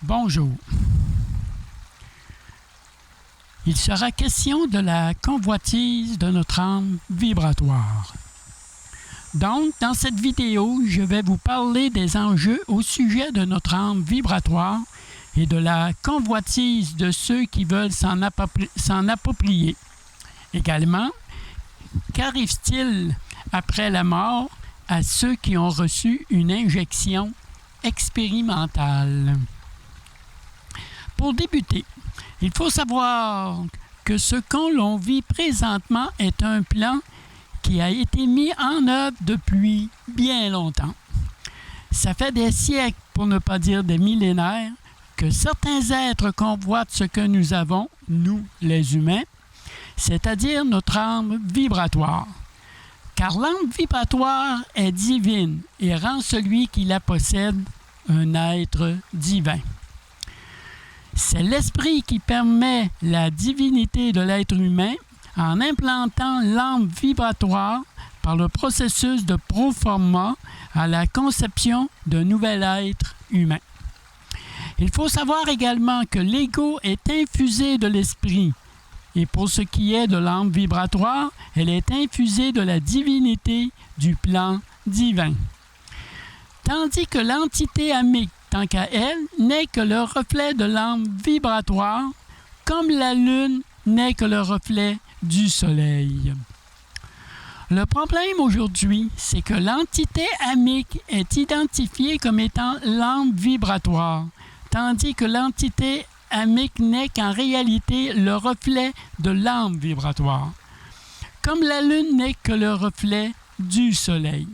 Bonjour. Il sera question de la convoitise de notre âme vibratoire. Donc, dans cette vidéo, je vais vous parler des enjeux au sujet de notre âme vibratoire et de la convoitise de ceux qui veulent s'en approprier. Également, qu'arrive-t-il après la mort à ceux qui ont reçu une injection expérimentale? Pour débuter, il faut savoir que ce que l'on vit présentement est un plan qui a été mis en œuvre depuis bien longtemps. Ça fait des siècles, pour ne pas dire des millénaires, que certains êtres convoitent ce que nous avons, nous les humains, c'est-à-dire notre âme vibratoire. Car l'âme vibratoire est divine et rend celui qui la possède un être divin. C'est l'esprit qui permet la divinité de l'être humain en implantant l'âme vibratoire par le processus de proforma à la conception d'un nouvel être humain. Il faut savoir également que l'ego est infusé de l'esprit, et pour ce qui est de l'âme vibratoire, elle est infusée de la divinité du plan divin. Tandis que l'entité amique, tant qu'à elle, n'est que le reflet de l'âme vibratoire, comme la lune n'est que le reflet du soleil. Le problème aujourd'hui, c'est que l'entité amique est identifiée comme étant l'âme vibratoire, tandis que l'entité amique n'est qu'en réalité le reflet de l'âme vibratoire, comme la lune n'est que le reflet du soleil.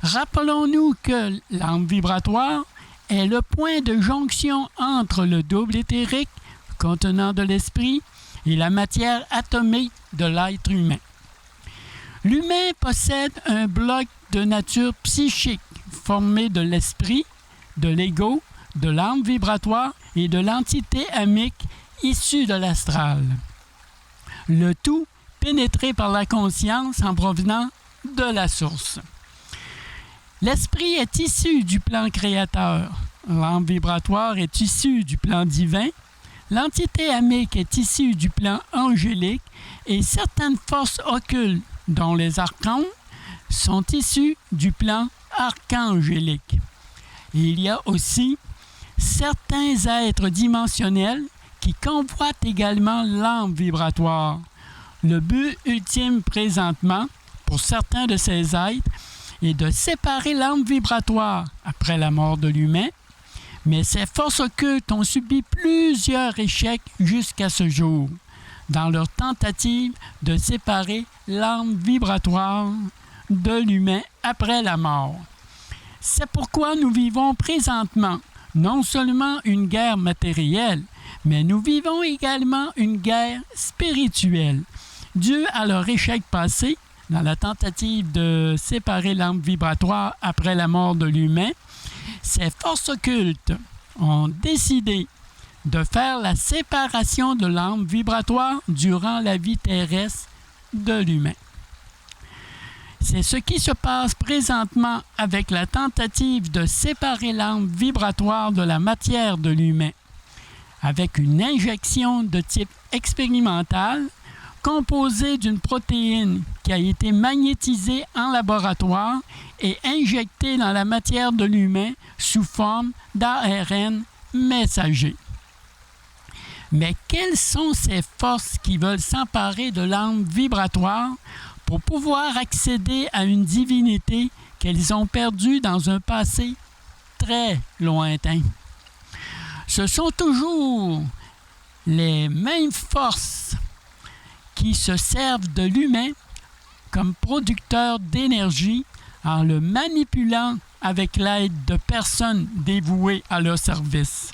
Rappelons-nous que l'âme vibratoire est le point de jonction entre le double éthérique, contenant de l'esprit, et la matière atomique de l'être humain. L'humain possède un bloc de nature psychique formé de l'esprit, de l'ego, de l'âme vibratoire et de l'entité amique issue de l'astral. Le tout pénétré par la conscience en provenant de la source. L'esprit est issu du plan créateur, l'âme vibratoire est issue du plan divin, l'entité amique est issue du plan angélique et certaines forces occultes, dont les archonges, sont issues du plan archangélique. Il y a aussi certains êtres dimensionnels qui convoitent également l'âme vibratoire. Le but ultime présentement, pour certains de ces êtres, est de séparer l'âme vibratoire après la mort de l'humain, mais ces forces occultes ont subi plusieurs échecs jusqu'à ce jour, dans leur tentative de séparer l'âme vibratoire de l'humain après la mort. C'est pourquoi nous vivons présentement non seulement une guerre matérielle, mais nous vivons également une guerre spirituelle, due à leur échec passé dans la tentative de séparer l'âme vibratoire après la mort de l'humain. Ces forces occultes ont décidé de faire la séparation de l'âme vibratoire durant la vie terrestre de l'humain. C'est ce qui se passe présentement avec la tentative de séparer l'âme vibratoire de la matière de l'humain, avec une injection de type expérimental composée d'une protéine qui a été magnétisée en laboratoire et injectée dans la matière de l'humain sous forme d'ARN messager. Mais quelles sont ces forces qui veulent s'emparer de l'âme vibratoire pour pouvoir accéder à une divinité qu'elles ont perdue dans un passé très lointain? Ce sont toujours les mêmes forces qui se servent de l'humain comme producteur d'énergie en le manipulant avec l'aide de personnes dévouées à leur service.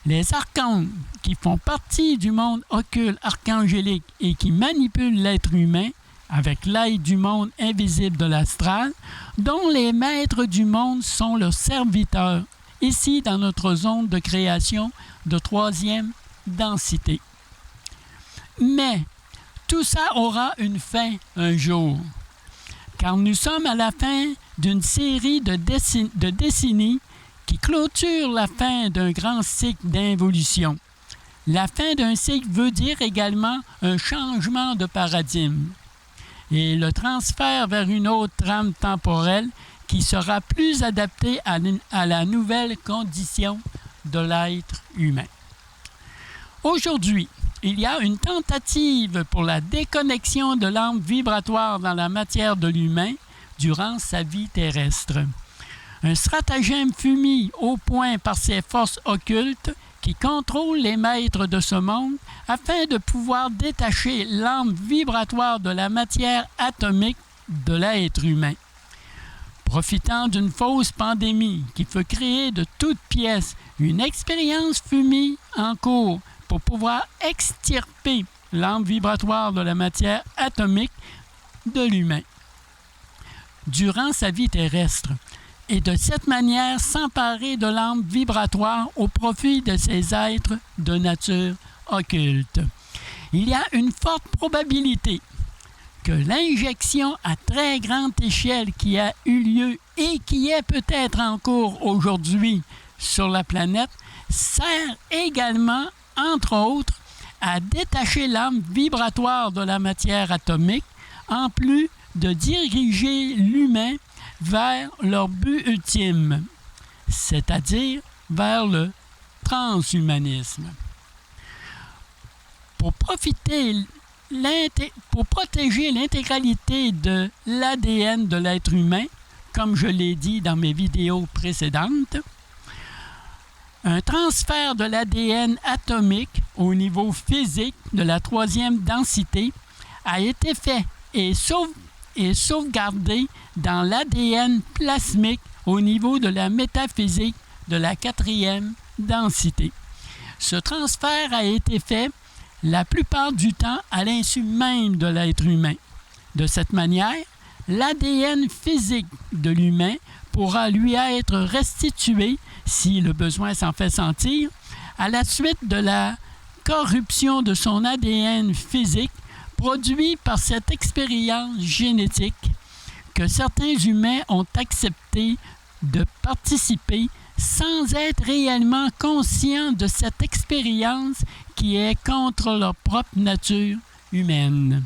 Les archonges qui font partie du monde occulte archangélique et qui manipulent l'être humain avec l'aide du monde invisible de l'astral, dont les maîtres du monde sont leurs serviteurs, ici dans notre zone de création de troisième densité. Mais tout ça aura une fin un jour, car nous sommes à la fin d'une série de décennies qui clôture la fin d'un grand cycle d'involution. La fin d'un cycle veut dire également un changement de paradigme et le transfert vers une autre trame temporelle qui sera plus adaptée à la nouvelle condition de l'être humain. Aujourd'hui, il y a une tentative pour la déconnexion de l'âme vibratoire dans la matière de l'humain durant sa vie terrestre. Un stratagème fut mis au point par ces forces occultes qui contrôlent les maîtres de ce monde afin de pouvoir détacher l'âme vibratoire de la matière atomique de l'être humain. Profitant d'une fausse pandémie qui fut créée de toutes pièces, une expérience fut mise en cours pour pouvoir extirper l'âme vibratoire de la matière atomique de l'humain durant sa vie terrestre et de cette manière s'emparer de l'âme vibratoire au profit de ces êtres de nature occulte. Il y a une forte probabilité que l'injection à très grande échelle qui a eu lieu et qui est peut-être en cours aujourd'hui sur la planète sert également, entre autres, à détacher l'âme vibratoire de la matière atomique, en plus de diriger l'humain vers leur but ultime, c'est-à-dire vers le transhumanisme. Pour protéger l'intégralité de l'ADN de l'être humain, comme je l'ai dit dans mes vidéos précédentes, un transfert de l'ADN atomique au niveau physique de la troisième densité a été fait et sauvegardé dans l'ADN plasmique au niveau de la métaphysique de la quatrième densité. Ce transfert a été fait la plupart du temps à l'insu même de l'être humain. De cette manière, l'ADN physique de l'humain pourra lui être restitué, si le besoin s'en fait sentir, à la suite de la corruption de son ADN physique produit par cette expérience génétique que certains humains ont accepté de participer sans être réellement conscients de cette expérience qui est contre leur propre nature humaine.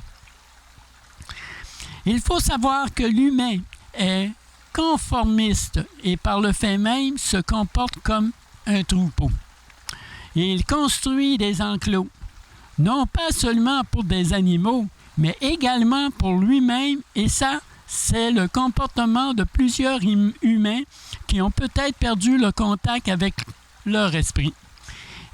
Il faut savoir que l'humain est conformiste et par le fait même se comporte comme un troupeau. Il construit des enclos, non pas seulement pour des animaux, mais également pour lui-même, et ça, c'est le comportement de plusieurs humains qui ont peut-être perdu le contact avec leur esprit.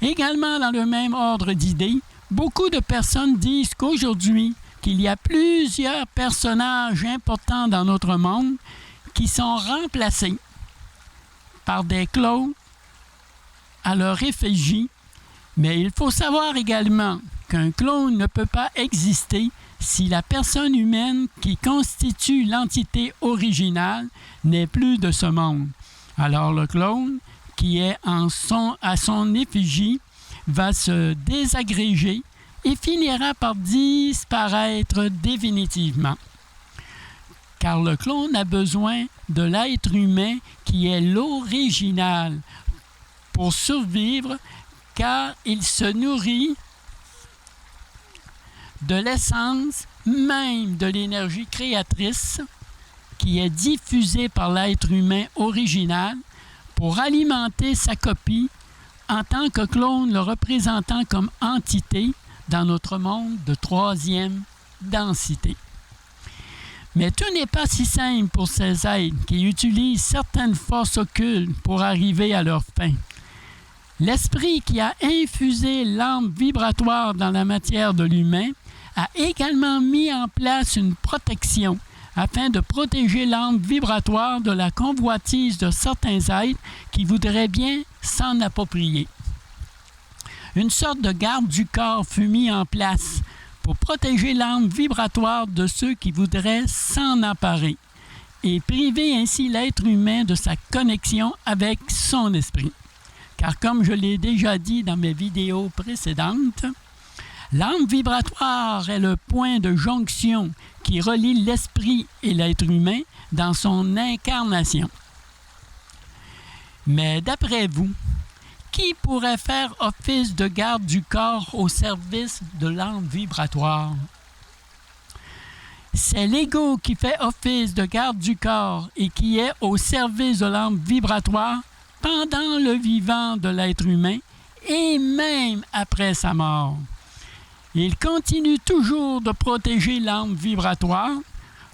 Également dans le même ordre d'idées, beaucoup de personnes disent qu'aujourd'hui, qu'il y a plusieurs personnages importants dans notre monde qui sont remplacés par des clones à leur effigie, mais il faut savoir également qu'un clone ne peut pas exister si la personne humaine qui constitue l'entité originale n'est plus de ce monde. Alors le clone, qui est à son effigie, va se désagréger et finira par disparaître définitivement. Car le clone a besoin de l'être humain qui est l'original pour survivre, car il se nourrit de l'essence même de l'énergie créatrice qui est diffusée par l'être humain original pour alimenter sa copie en tant que clone, le représentant comme entité dans notre monde de troisième densité. Mais tout n'est pas si simple pour ces êtres qui utilisent certaines forces occultes pour arriver à leur fin. L'esprit qui a infusé l'âme vibratoire dans la matière de l'humain a également mis en place une protection afin de protéger l'âme vibratoire de la convoitise de certains êtres qui voudraient bien s'en approprier. Une sorte de garde du corps fut mise en place pour protéger l'âme vibratoire de ceux qui voudraient s'en emparer et priver ainsi l'être humain de sa connexion avec son esprit. Car comme je l'ai déjà dit dans mes vidéos précédentes, l'âme vibratoire est le point de jonction qui relie l'esprit et l'être humain dans son incarnation. Mais d'après vous, qui pourrait faire office de garde du corps au service de l'âme vibratoire? C'est l'ego qui fait office de garde du corps et qui est au service de l'âme vibratoire pendant le vivant de l'être humain et même après sa mort. Il continue toujours de protéger l'âme vibratoire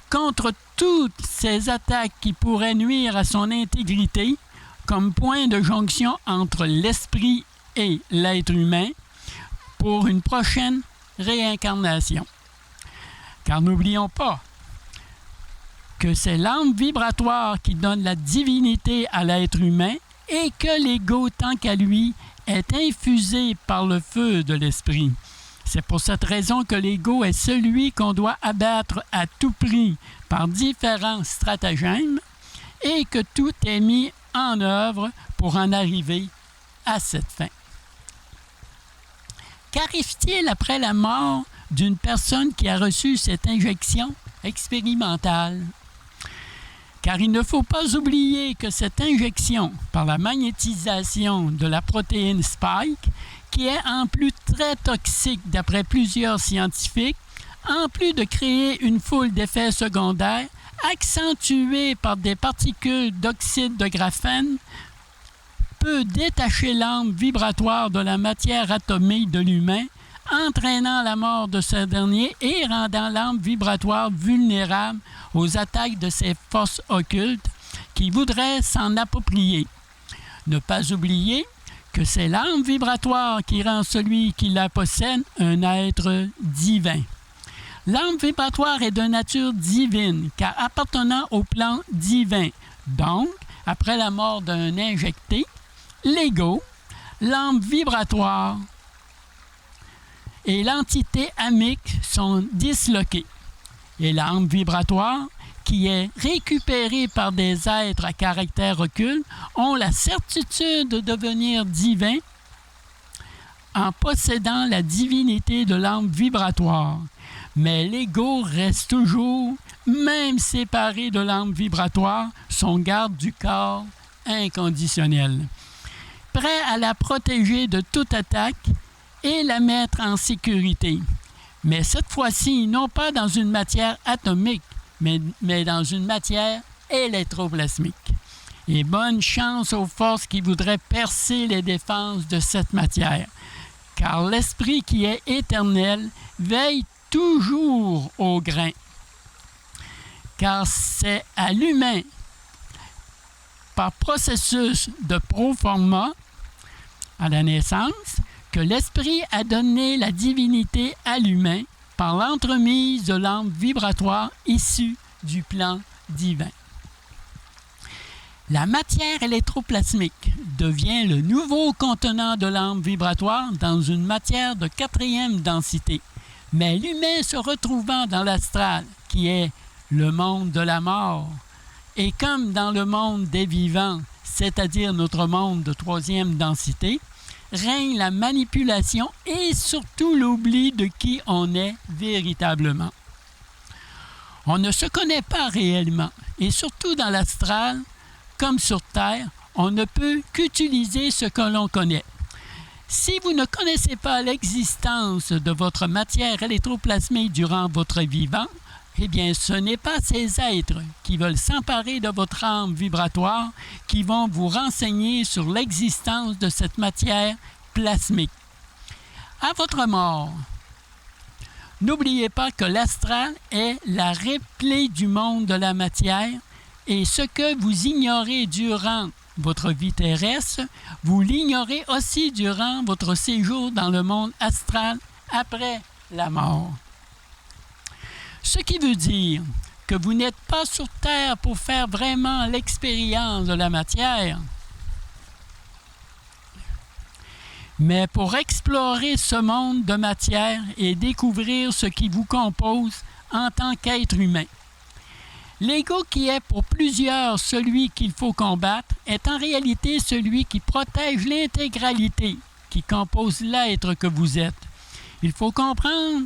contre toutes ces attaques qui pourraient nuire à son intégrité comme point de jonction entre l'esprit et l'être humain pour une prochaine réincarnation. Car n'oublions pas que c'est l'âme vibratoire qui donne la divinité à l'être humain et que l'ego, tant qu'à lui, est infusé par le feu de l'esprit. C'est pour cette raison que l'ego est celui qu'on doit abattre à tout prix par différents stratagèmes et que tout est mis en œuvre pour en arriver à cette fin. Qu'arrive-t-il après la mort d'une personne qui a reçu cette injection expérimentale? Car il ne faut pas oublier que cette injection, par la magnétisation de la protéine Spike, qui est en plus très toxique d'après plusieurs scientifiques, en plus de créer une foule d'effets secondaires accentués par des particules d'oxyde de graphène, peut détacher l'âme vibratoire de la matière atomique de l'humain, entraînant la mort de ce dernier et rendant l'âme vibratoire vulnérable aux attaques de ces forces occultes qui voudraient s'en approprier. Ne pas oublier que c'est l'âme vibratoire qui rend celui qui la possède un être divin. L'âme vibratoire est de nature divine, car appartenant au plan divin. Donc, après la mort d'un injecté, l'ego, l'âme vibratoire et l'entité amique sont disloqués. Et l'âme vibratoire, qui est récupérée par des êtres à caractère occulte, ont la certitude de devenir divins en possédant la divinité de l'âme vibratoire. Mais l'ego reste toujours, même séparé de l'âme vibratoire, son garde du corps inconditionnel, prêt à la protéger de toute attaque et la mettre en sécurité. Mais cette fois-ci, non pas dans une matière atomique, mais dans une matière électroplasmique. Et bonne chance aux forces qui voudraient percer les défenses de cette matière, car l'esprit qui est éternel veille toujours au grain, car c'est à l'humain, par processus de proforma, à la naissance, que l'esprit a donné la divinité à l'humain par l'entremise de l'âme vibratoire issue du plan divin. La matière électroplasmique devient le nouveau contenant de l'âme vibratoire dans une matière de 4e densité. Mais l'humain se retrouvant dans l'astral, qui est le monde de la mort, et comme dans le monde des vivants, c'est-à-dire notre monde de 3e densité, règne la manipulation et surtout l'oubli de qui on est véritablement. On ne se connaît pas réellement, et surtout dans l'astral, comme sur Terre, on ne peut qu'utiliser ce que l'on connaît. Si vous ne connaissez pas l'existence de votre matière électroplasmique durant votre vivant, eh bien, ce n'est pas ces êtres qui veulent s'emparer de votre âme vibratoire qui vont vous renseigner sur l'existence de cette matière plasmique. À votre mort, n'oubliez pas que l'astral est la réplique du monde de la matière et ce que vous ignorez durant votre vie terrestre, vous l'ignorez aussi durant votre séjour dans le monde astral après la mort. Ce qui veut dire que vous n'êtes pas sur Terre pour faire vraiment l'expérience de la matière, mais pour explorer ce monde de matière et découvrir ce qui vous compose en tant qu'être humain. L'ego qui est pour plusieurs celui qu'il faut combattre est en réalité celui qui protège l'intégralité qui compose l'être que vous êtes. Il faut comprendre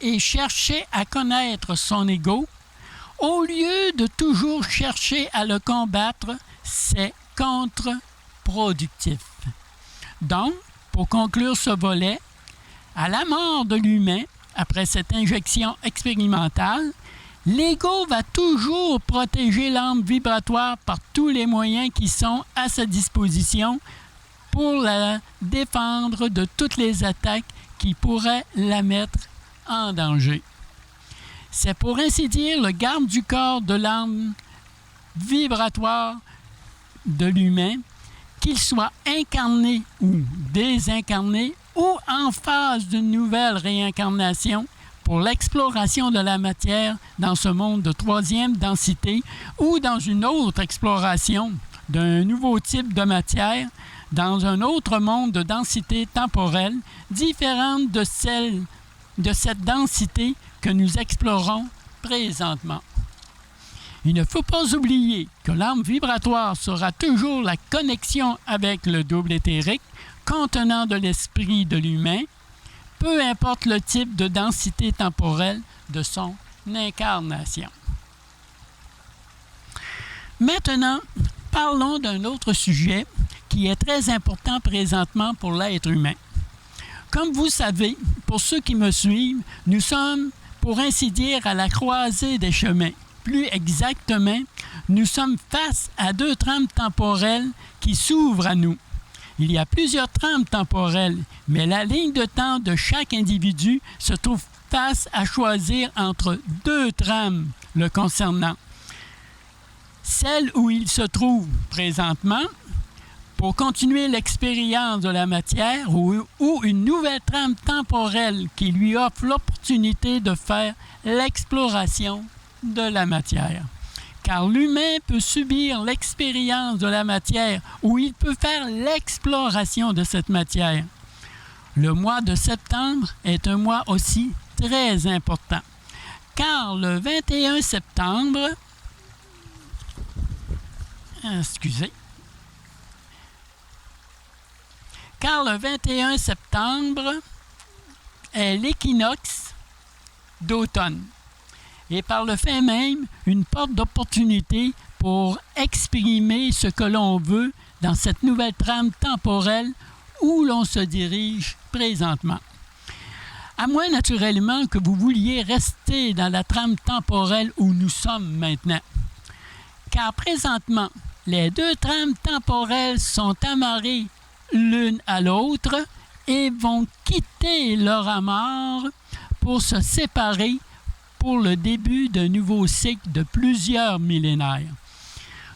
et chercher à connaître son ego, au lieu de toujours chercher à le combattre, c'est contre-productif. Donc, pour conclure ce volet, à la mort de l'humain, après cette injection expérimentale, l'ego va toujours protéger l'âme vibratoire par tous les moyens qui sont à sa disposition pour la défendre de toutes les attaques qui pourraient la mettre en danger. C'est pour ainsi dire le garde du corps de l'âme vibratoire de l'humain, qu'il soit incarné ou désincarné ou en phase d'une nouvelle réincarnation pour l'exploration de la matière dans ce monde de troisième densité ou dans une autre exploration d'un nouveau type de matière dans un autre monde de densité temporelle différente de celle de cette densité que nous explorons présentement. Il ne faut pas oublier que l'âme vibratoire sera toujours la connexion avec le double éthérique contenant de l'esprit de l'humain, peu importe le type de densité temporelle de son incarnation. Maintenant, parlons d'un autre sujet qui est très important présentement pour l'être humain. Comme vous savez, pour ceux qui me suivent, nous sommes, pour ainsi dire, à la croisée des chemins. Plus exactement, nous sommes face à deux trames temporelles qui s'ouvrent à nous. Il y a plusieurs trames temporelles, mais la ligne de temps de chaque individu se trouve face à choisir entre deux trames le concernant. Celle où il se trouve présentement, pour continuer l'expérience de la matière, ou une nouvelle trame temporelle qui lui offre l'opportunité de faire l'exploration de la matière. Car l'humain peut subir l'expérience de la matière ou il peut faire l'exploration de cette matière. Le mois de septembre est un mois aussi très important. Car le 21 septembre, car le 21 septembre est l'équinoxe d'automne. Et par le fait même, une porte d'opportunité pour exprimer ce que l'on veut dans cette nouvelle trame temporelle où l'on se dirige présentement. À moins naturellement que vous vouliez rester dans la trame temporelle où nous sommes maintenant. Car présentement, les deux trames temporelles sont amarrées l'une à l'autre et vont quitter leur amarre pour se séparer pour le début d'un nouveau cycle de plusieurs millénaires.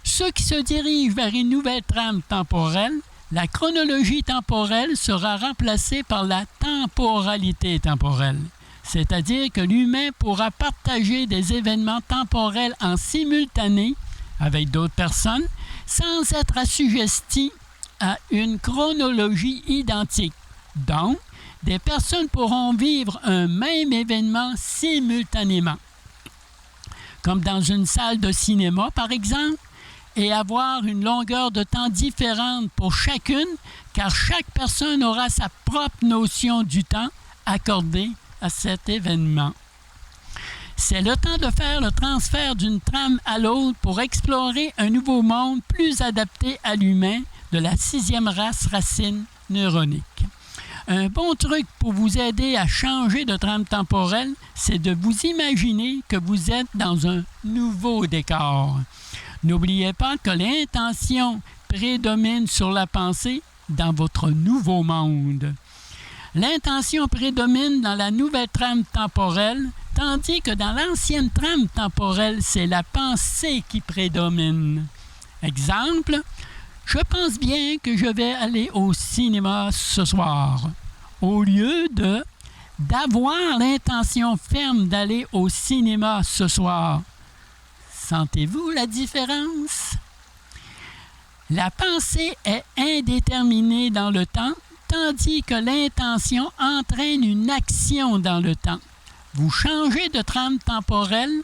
Ceux qui se dirigent vers une nouvelle trame temporelle, la chronologie temporelle sera remplacée par la temporalité temporelle, c'est-à-dire que l'humain pourra partager des événements temporels en simultané avec d'autres personnes sans être assujetti à une chronologie identique. Donc, des personnes pourront vivre un même événement simultanément, comme dans une salle de cinéma par exemple, et avoir une longueur de temps différente pour chacune, car chaque personne aura sa propre notion du temps accordé à cet événement. C'est le temps de faire le transfert d'une trame à l'autre pour explorer un nouveau monde plus adapté à l'humain de la 6e race racine neuronique. Un bon truc pour vous aider à changer de trame temporelle, c'est de vous imaginer que vous êtes dans un nouveau décor. N'oubliez pas que l'intention prédomine sur la pensée dans votre nouveau monde. L'intention prédomine dans la nouvelle trame temporelle, tandis que dans l'ancienne trame temporelle, c'est la pensée qui prédomine. Exemple, je pense bien que je vais aller au cinéma ce soir. Au lieu d'avoir l'intention ferme d'aller au cinéma ce soir. Sentez-vous la différence? La pensée est indéterminée dans le temps, tandis que l'intention entraîne une action dans le temps. Vous changez de trame temporelle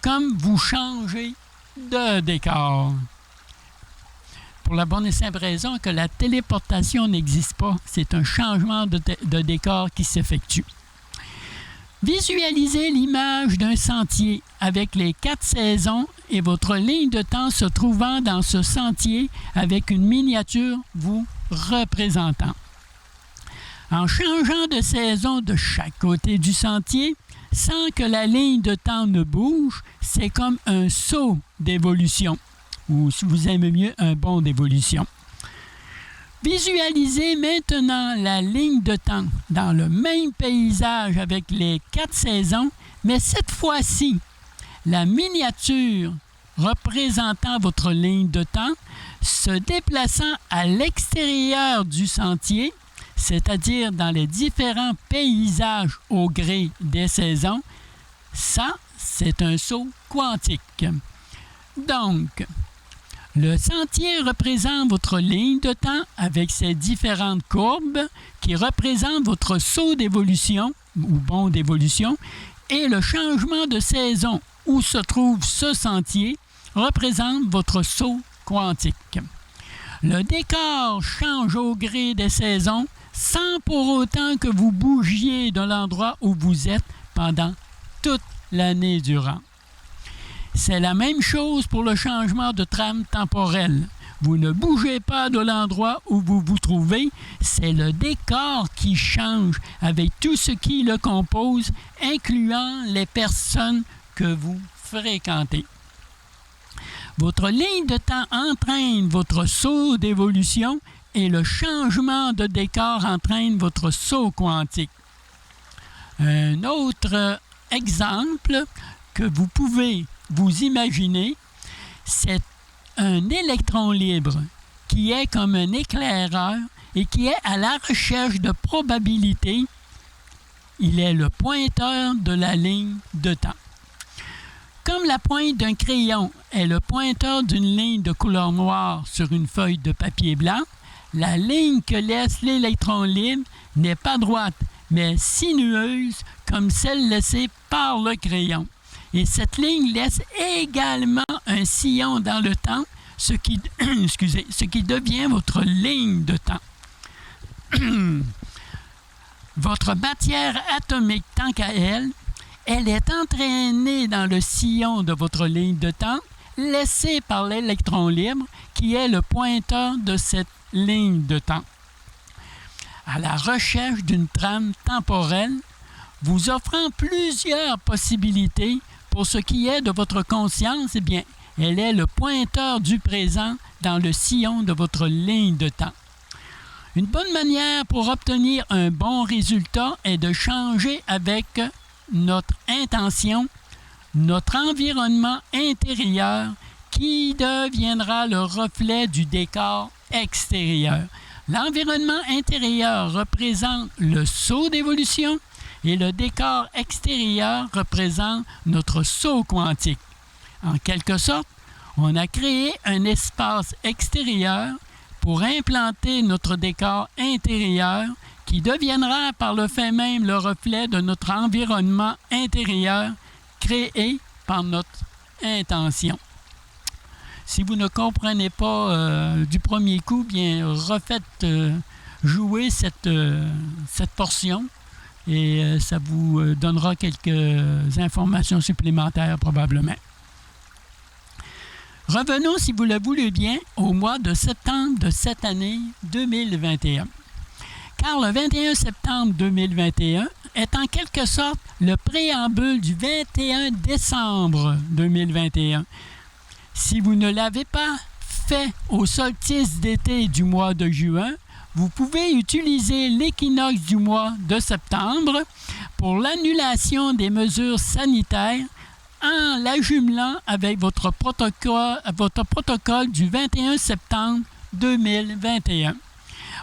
comme vous changez de décor. Pour la bonne et simple raison que la téléportation n'existe pas, c'est un changement de décor qui s'effectue. Visualisez l'image d'un sentier avec les 4 saisons et votre ligne de temps se trouvant dans ce sentier avec une miniature vous représentant. En changeant de saison de chaque côté du sentier, sans que la ligne de temps ne bouge, c'est comme un saut d'évolution, ou si vous aimez mieux, un bond d'évolution. Visualisez maintenant la ligne de temps dans le même paysage avec les 4 saisons, mais cette fois-ci, la miniature représentant votre ligne de temps se déplaçant à l'extérieur du sentier, c'est-à-dire dans les différents paysages au gré des saisons, ça, c'est un saut quantique. Donc, le sentier représente votre ligne de temps avec ses différentes courbes qui représentent votre saut d'évolution ou bond d'évolution et le changement de saison où se trouve ce sentier représente votre saut quantique. Le décor change au gré des saisons sans pour autant que vous bougiez de l'endroit où vous êtes pendant toute l'année durant. C'est la même chose pour le changement de trame temporelle. Vous ne bougez pas de l'endroit où vous vous trouvez, c'est le décor qui change avec tout ce qui le compose, incluant les personnes que vous fréquentez. Votre ligne de temps entraîne votre saut d'évolution et le changement de décor entraîne votre saut quantique. Un autre exemple que vous pouvez vous imaginer, c'est un électron libre qui est comme un éclaireur et qui est à la recherche de probabilités. Il est le pointeur de la ligne de temps. Comme la pointe d'un crayon est le pointeur d'une ligne de couleur noire sur une feuille de papier blanc, la ligne que laisse l'électron libre n'est pas droite, mais sinueuse comme celle laissée par le crayon. Et cette ligne laisse également un sillon dans le temps, ce qui devient votre ligne de temps. Votre matière atomique, tant qu'à elle est entraînée dans le sillon de votre ligne de temps, laissée par l'électron libre, qui est le pointeur de cette ligne de temps. À la recherche d'une trame temporelle, vous offrant plusieurs possibilités pour ce qui est de votre conscience, eh bien, elle est le pointeur du présent dans le sillon de votre ligne de temps. Une bonne manière pour obtenir un bon résultat est de changer avec notre intention, notre environnement intérieur qui deviendra le reflet du décor extérieur. L'environnement intérieur représente le saut d'évolution et le décor extérieur représente notre saut quantique. En quelque sorte, on a créé un espace extérieur pour implanter notre décor intérieur qui deviendra par le fait même le reflet de notre environnement intérieur créé par notre intention. Si vous ne comprenez pas du premier coup, bien refaites jouer cette portion et ça vous donnera quelques informations supplémentaires probablement. Revenons, si vous le voulez bien, au mois de septembre de cette année 2021. Car le 21 septembre 2021 est en quelque sorte le préambule du 21 décembre 2021. Si vous ne l'avez pas fait au solstice d'été du mois de juin, vous pouvez utiliser l'équinoxe du mois de septembre pour l'annulation des mesures sanitaires en la jumelant avec votre protocole du 21 septembre 2021.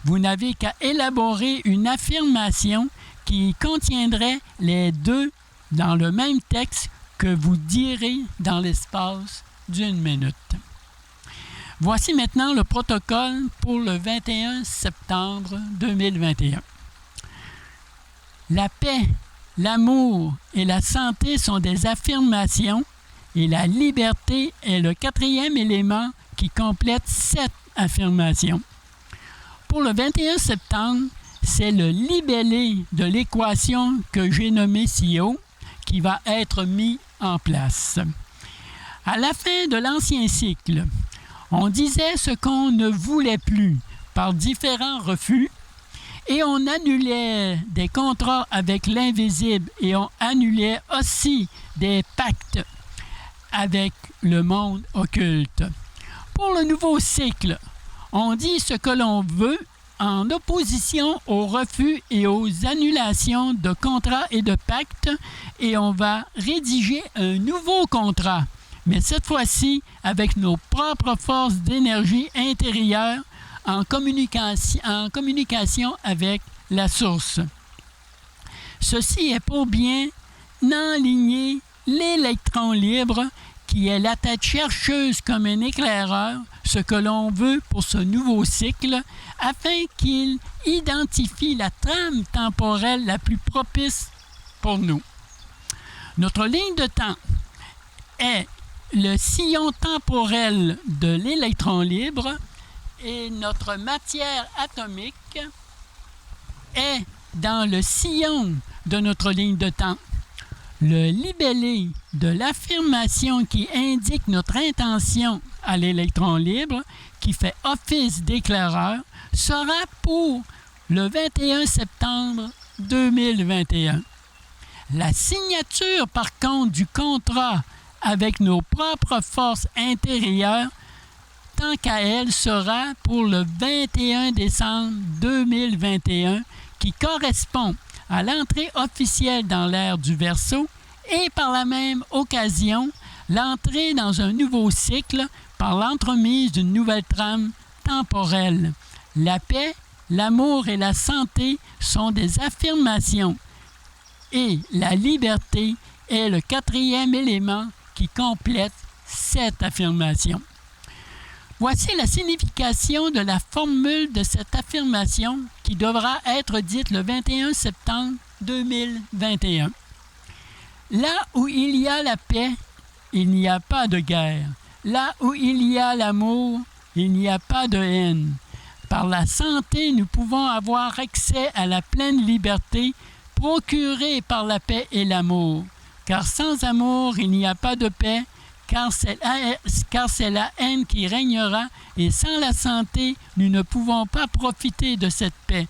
Vous n'avez qu'à élaborer une affirmation qui contiendrait les deux dans le même texte que vous direz dans l'espace d'1 minute. Voici maintenant le protocole pour le 21 septembre 2021. La paix, l'amour et la santé sont des affirmations et la liberté est le 4e élément qui complète cette affirmation. Pour le 21 septembre, c'est le libellé de l'équation que j'ai nommée ci-haut qui va être mis en place. À la fin de l'ancien cycle, on disait ce qu'on ne voulait plus par différents refus et on annulait des contrats avec l'invisible et on annulait aussi des pactes avec le monde occulte. Pour le nouveau cycle, on dit ce que l'on veut en opposition aux refus et aux annulations de contrats et de pactes et on va rédiger un nouveau contrat, mais cette fois-ci avec nos propres forces d'énergie intérieure en communication avec la source. Ceci est pour bien enligner l'électron libre qui est la tête chercheuse comme un éclaireur, ce que l'on veut pour ce nouveau cycle, afin qu'il identifie la trame temporelle la plus propice pour nous. Notre ligne de temps est le sillon temporel de l'électron libre et notre matière atomique est dans le sillon de notre ligne de temps. Le libellé de l'affirmation qui indique notre intention à l'électron libre, qui fait office d'éclaireur, sera pour le 21 septembre 2021. La signature, par contre, du contrat avec nos propres forces intérieures, tant qu'à elle, sera pour le 21 décembre 2021, qui correspond à l'entrée officielle dans l'ère du Verseau et par la même occasion, l'entrée dans un nouveau cycle par l'entremise d'une nouvelle trame temporelle. La paix, l'amour et la santé sont des affirmations et la liberté est le quatrième élément qui complète cette affirmation. Voici la signification de la formule de cette affirmation qui devra être dite le 21 septembre 2021. Là où il y a la paix, il n'y a pas de guerre. Là où il y a l'amour, il n'y a pas de haine. Par la santé, nous pouvons avoir accès à la pleine liberté procurée par la paix et l'amour. Car sans amour, il n'y a pas de paix, car c'est la haine qui régnera, et sans la santé, nous ne pouvons pas profiter de cette paix.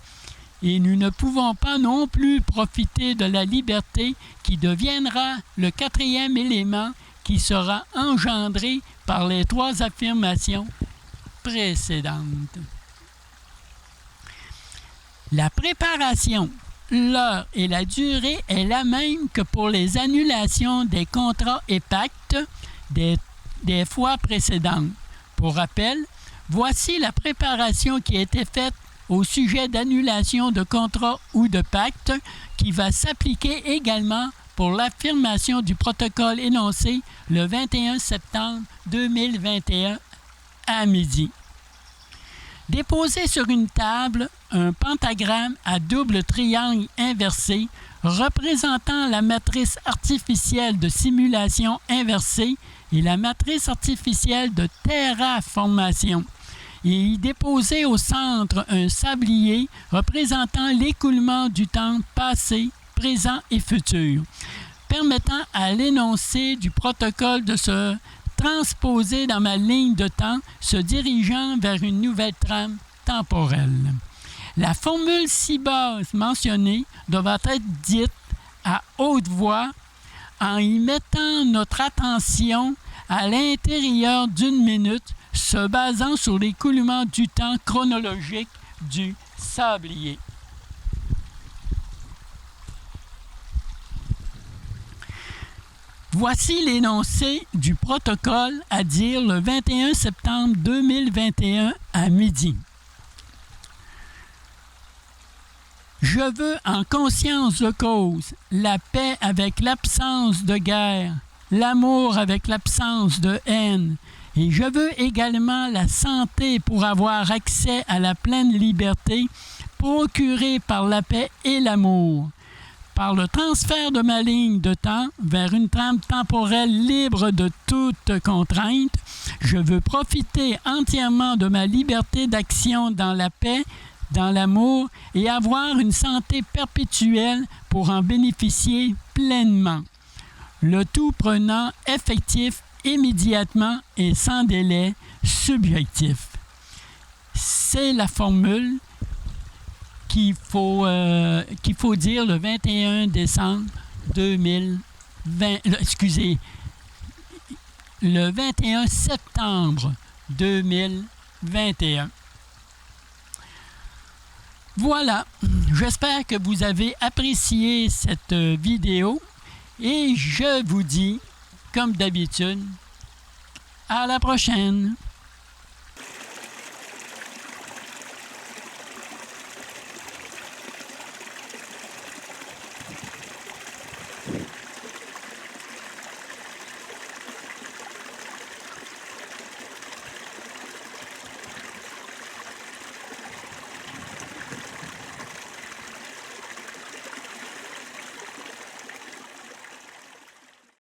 Et nous ne pouvons pas non plus profiter de la liberté qui deviendra le quatrième élément qui sera engendré par les trois affirmations précédentes. La préparation, l'heure et la durée est la même que pour les annulations des contrats et pactes des fois précédentes. Pour rappel, voici la préparation qui a été faite au sujet d'annulation de contrats ou de pactes qui va s'appliquer également pour l'affirmation du protocole énoncé le 21 septembre 2021 à midi. Déposez sur une table un pentagramme à double triangle inversé représentant la matrice artificielle de simulation inversée et la matrice artificielle de terraformation. Et y déposez au centre un sablier représentant l'écoulement du temps passé, présent et futur, permettant à l'énoncé du protocole de se transposer dans ma ligne de temps, se dirigeant vers une nouvelle trame temporelle. La formule si basse mentionnée devra être dite à haute voix en y mettant notre attention à l'intérieur d'une minute, se basant sur l'écoulement du temps chronologique du sablier. Voici l'énoncé du protocole à dire le 21 septembre 2021 à midi. Je veux en conscience de cause la paix avec l'absence de guerre, l'amour avec l'absence de haine, et je veux également la santé pour avoir accès à la pleine liberté procurée par la paix et l'amour. Par le transfert de ma ligne de temps vers une trame temporelle libre de toute contrainte, je veux profiter entièrement de ma liberté d'action dans la paix, dans l'amour et avoir une santé perpétuelle pour en bénéficier pleinement. Le tout prenant effectif immédiatement et sans délai subjectif. C'est la formule qu'il faut dire le 21 décembre 2020, le 21 septembre 2021. Voilà, j'espère que vous avez apprécié cette vidéo et je vous dis, comme d'habitude, à la prochaine.